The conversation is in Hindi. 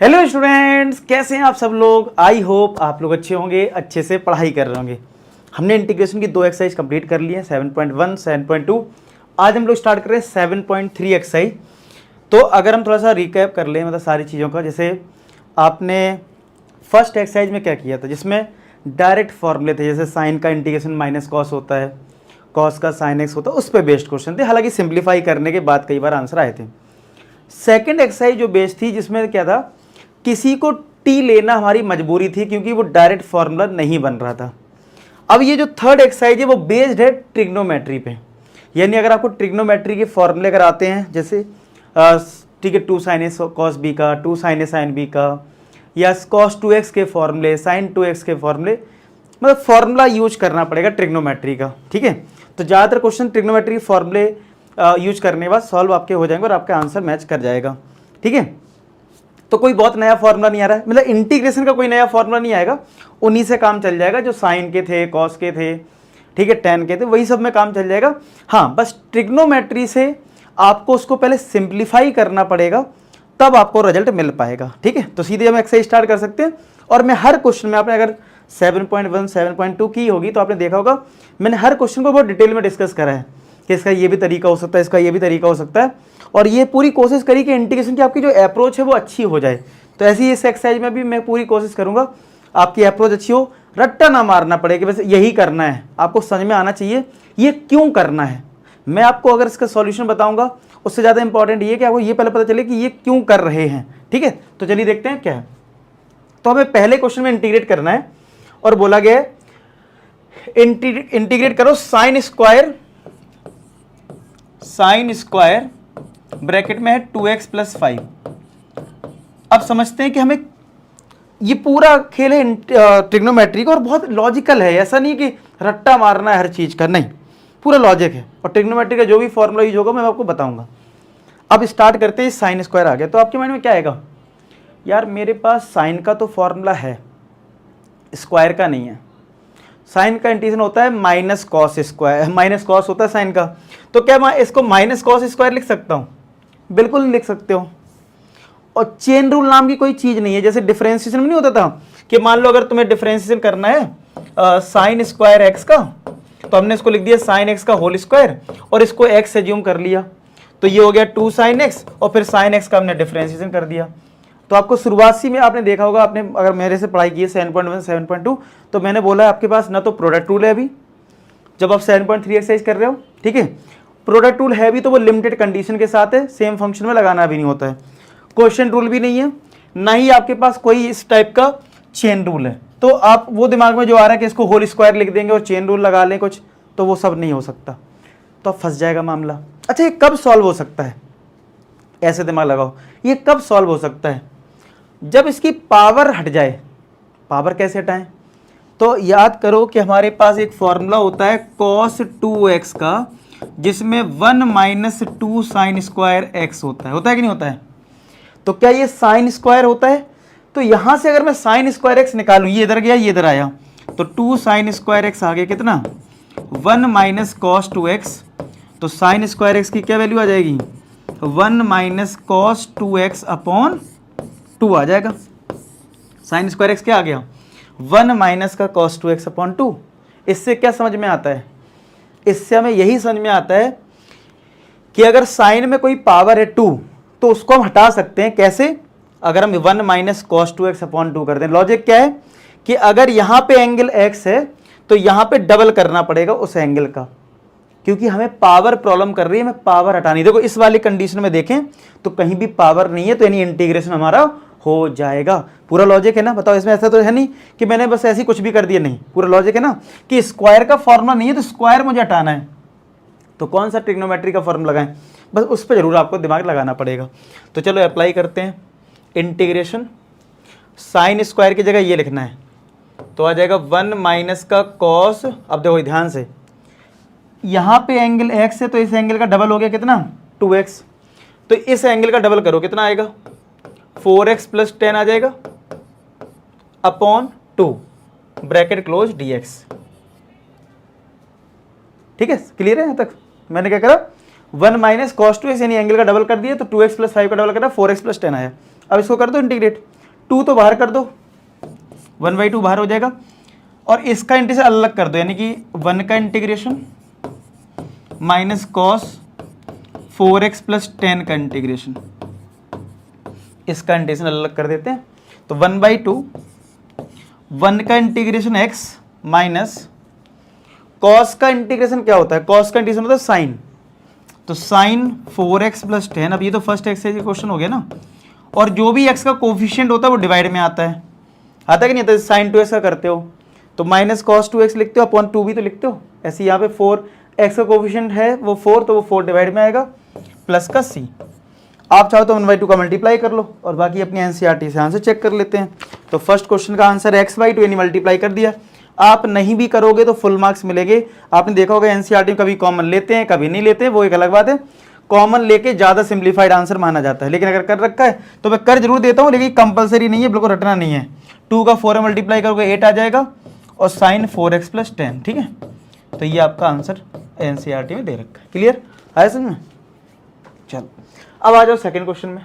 हेलो स्टूडेंट्स, कैसे हैं आप सब लोग। आई होप आप लोग अच्छे होंगे, अच्छे से पढ़ाई कर रहे होंगे। हमने इंटीग्रेशन की 2 एक्सरसाइज कंप्लीट कर ली है, 7.1 7.2। आज हम लोग स्टार्ट कर रहे हैं 7.3 एक्सरसाइज। तो अगर हम थोड़ा सा रिकैप कर लें मतलब सारी चीज़ों का, जैसे आपने फर्स्ट एक्सरसाइज में क्या किया था, जिसमें डायरेक्ट फॉर्मूले थे, जैसे साइन का इंटीग्रेशन माइनस कॉस होता है, कॉस का साइन एक्स होता है, उस पर बेस्ड क्वेश्चन थे। हालांकि सिंप्लीफाई करने के बाद कई बार आंसर आए थे। सेकेंड एक्सरसाइज जो बेस्ड थी, जिसमें क्या था, किसी को टी लेना हमारी मजबूरी थी क्योंकि वो डायरेक्ट फॉर्मूला नहीं बन रहा था। अब ये जो थर्ड एक्सरसाइज है वो बेस्ड है ट्रिग्नोमेट्री पे, यानी अगर आपको ट्रिग्नोमेट्री के फॉर्मूले अगर आते हैं, जैसे ठीक है 2 sin a cos b का, 2 sin a sin b का, या cos 2x के फॉर्मूले, sin 2x के फॉर्मूले, मतलब फॉर्मूला यूज करना पड़ेगा ट्रिग्नोमेट्री का। ठीक है, तो ज़्यादातर क्वेश्चन ट्रिग्नोमेट्री फॉर्मूले यूज करने के बाद सॉल्व आपके हो जाएंगे और आपका आंसर मैच कर जाएगा। ठीक है, तो कोई बहुत नया फॉर्मूला नहीं आ रहा है, मतलब इंटीग्रेशन का कोई नया फॉर्मूला नहीं आएगा, उन्हीं से काम चल जाएगा जो साइन के थे, कॉस के थे, ठीक है, टेन के थे, वही सब में काम चल जाएगा। हाँ, बस ट्रिग्नोमेट्री से आपको उसको पहले सिंप्लीफाई करना पड़ेगा, तब आपको रिजल्ट मिल पाएगा। ठीक है, तो सीधे हम एक्सरसाइज स्टार्ट कर सकते हैं। और मैं हर क्वेश्चन में, आपने अगर 7.1 7.2 की होगी तो आपने देखा होगा मैंने हर क्वेश्चन को बहुत डिटेल में डिस्कस करा है कि इसका ये भी तरीका हो सकता है, इसका ये भी तरीका हो सकता है, और ये पूरी कोशिश करी कि इंटीग्रेशन की आपकी जो अप्रोच है वो अच्छी हो जाए। तो ऐसे ही इस एक्सरसाइज में भी मैं पूरी कोशिश करूंगा आपकी अप्रोच अच्छी हो, रट्टा ना मारना पड़े कि बस यही करना है, आपको समझ में आना चाहिए ये क्यों करना है। मैं आपको अगर इसका सॉल्यूशन बताऊंगा, उससे ज़्यादा इंपॉर्टेंट ये कि आपको ये पहले पता चले कि ये क्यों कर रहे हैं। ठीक है, तो चलिए देखते हैं क्या है। तो हमें पहले क्वेश्चन में इंटीग्रेट करना है और बोला गया है इंटीग्रेट करो साइन स्क्वायर ब्रैकेट में है 2x + 5। अब समझते हैं कि हमें ये पूरा खेल है ट्रिग्नोमेट्री का, और बहुत लॉजिकल है, ऐसा नहीं कि रट्टा मारना है हर चीज़ का, नहीं, पूरा लॉजिक है। और ट्रिग्नोमेट्री का जो भी फॉर्मूला यूज होगा मैं आपको बताऊंगा। अब स्टार्ट करते हैं, साइन स्क्वायर आ गया तो आपके माइंड में क्या आएगा, यार मेरे पास साइन का तो फॉर्मूला है, स्क्वायर का नहीं है। साइन का इंटीग्रेशन होता है minus cos square, minus cos होता है साइन का, तो क्या मैं इसको माइनस कॉस स्क्वायर लिख सकता हूँ? बिल्कुल नहीं लिख सकते हो। और चेन रूल नाम की कोई चीज़ नहीं है, जैसे डिफरेंशिएशन में नहीं होता था कि मान लो अगर तुम्हें डिफरेंशिएशन करना है साइन स्क्वायर एक्स का, तो हमने इसको लिख दिया साइन एक्स का होल स्क्वायर और इसको एक्स एज्यूम कर लिया, तो ये हो गया 2 sin x, और फिर साइन एक्स का हमने डिफरेंशिएशन कर दिया। तो आपको शुरुआती में आपने देखा होगा, आपने अगर मेरे से पढ़ाई की है 7.1 7.2, तो मैंने बोला है आपके पास ना तो प्रोडक्ट रूल है अभी जब आप 7.3 एक्सरसाइज कर रहे हो। ठीक है, प्रोडक्ट रूल है भी तो वो लिमिटेड कंडीशन के साथ है, सेम फंक्शन में लगाना भी नहीं होता है। क्वेश्चन रूल भी नहीं है, ना ही आपके पास कोई इस टाइप का चेन रूल है। तो आप वो दिमाग में जो आ रहा है कि इसको होल स्क्वायर लिख देंगे और चेन रूल लगा लें कुछ, तो वो सब नहीं हो सकता, तो अब फंस जाएगा मामला। अच्छा, ये कब सॉल्व हो सकता है, ऐसे दिमाग लगाओ, ये कब सॉल्व हो सकता है? जब इसकी पावर हट जाए। पावर कैसे हटाएं? तो याद करो कि हमारे पास एक फॉर्मूला होता है cos 2x का, जिसमें 1 - 2 sin स्क्वायर x होता है कि नहीं होता है? तो क्या ये साइन स्क्वायर होता है? तो यहां से अगर मैं साइन स्क्वायर x निकालूं, ये इधर गया ये इधर आया, तो 2 sin स्क्वायर x आ गया कितना, 1 - cos 2x। तो साइन स्क्वायर x की क्या वैल्यू आ जाएगी, 1 - cos 2x अपॉन 2 आ जाएगा। साइन स्क्वायर x क्या आ गया, 1 - का cos 2x अपॉन 2। इससे क्या समझ में आता है? इससे हमें यही समझ में आता है कि अगर साइन में कोई पावर है 2 तो उसको हम हटा सकते हैं। कैसे? अगर हम 1 - cos 2x अपॉन 2 कर दें। लॉजिक क्या है कि अगर यहाँ पे एंगल x है तो यहाँ पे डबल करना पड़ेगा उस एंगल का, क्योंकि हमें पावर प्रॉब्लम कर रही है, हमें पावर हटानी। देखो इस वाली कंडीशन में देखें तो कहीं भी पावर नहीं है, तो यानी इंटीग्रेशन हमारा हो जाएगा। पूरा लॉजिक है ना? बताओ, इसमें ऐसा तो है नहीं कि मैंने बस ऐसी कुछ भी कर दिया, नहीं, पूरा लॉजिक है ना कि स्क्वायर का फॉर्मूला नहीं है तो स्क्वायर मुझे हटाना है, तो कौन सा ट्रिग्नोमेट्री का फॉर्मूला लगाएं, बस उस पर जरूर आपको दिमाग लगाना पड़ेगा। तो चलो अप्लाई करते हैं। इंटीग्रेशन साइन स्क्वायर की जगह ये लिखना है, तो आ जाएगा 1 - का कॉस। अब देखो ध्यान से, यहाँ पे एंगल x है तो इस एंगल का डबल हो गया कितना, 2x। तो इस एंगल का डबल करो, कितना आएगा, 4x + 10 आ जाएगा अपॉन 2 ब्रैकेट क्लोज dx। ठीक है, क्लियर है यहाँ तक? मैंने क्या करा, 1 - cos 2x यानी एंगल का डबल कर दिया, तो 2x + 5 का डबल करा, 4x + 10 आया। अब इसको कर दो इंटीग्रेट, 2 तो बाहर कर दो, 1/2 बाहर हो जाएगा, और इसका इंटीग्रेशन अलग कर दो, यानी कि 1 का integration minus cos 4x plus 10 का इंटीग्रेशन, इसका इंटीग्रेशन अलग कर देते हैं। तो 1/2 1 का इंटीग्रेशन x माइनस कॉस का इंटीग्रेशन क्या होता है, कॉस का इंटीग्रेशन होता है साइन, तो साइन 4x प्लस 10। अब ये तो फर्स्ट एक्सरसाइज क्वेश्चन हो गया ना, और जो भी x का कोफिशिएंट होता है वो डिवाइड में आता है कि नहीं आता, साइन 2x का करते हो तो माइनस कॉस 2x लिखते हो, अपॉन 2 भी तो लिखते हो, ऐसे यहाँ पे 4x का कोफिशिएंट है वो 4, तो वो 4 डिवाइड में आएगा, प्लस का c। आप चाहो तो 1/2 का मल्टीप्लाई कर लो और बाकी अपनी एनसीईआरटी से आंसर चेक कर लेते हैं। तो फर्स्ट क्वेश्चन का आंसर x/2 यानी मल्टीप्लाई कर दिया। आप नहीं भी करोगे तो फुल मार्क्स मिलेंगे। आपने देखा होगा एनसीईआरटी में कभी कॉमन लेते हैं कभी नहीं लेते हैं, वो एक अलग बात है। कॉमन लेके ज़्यादा सिंप्लीफाइड आंसर माना जाता है, लेकिन अगर कर रखा है तो मैं कर जरूर देता हूँ, लेकिन कंपलसरी नहीं है, बिल्कुल रटना नहीं है। 2 का 4 में मल्टीप्लाई करोगे 8 आ जाएगा, और साइन 4x प्लस 10, ठीक है। तो ये आपका आंसर एनसीईआरटी में दे रखा है। क्लियर आया समझ में? चलो अब आ जाओ सेकेंड क्वेश्चन में।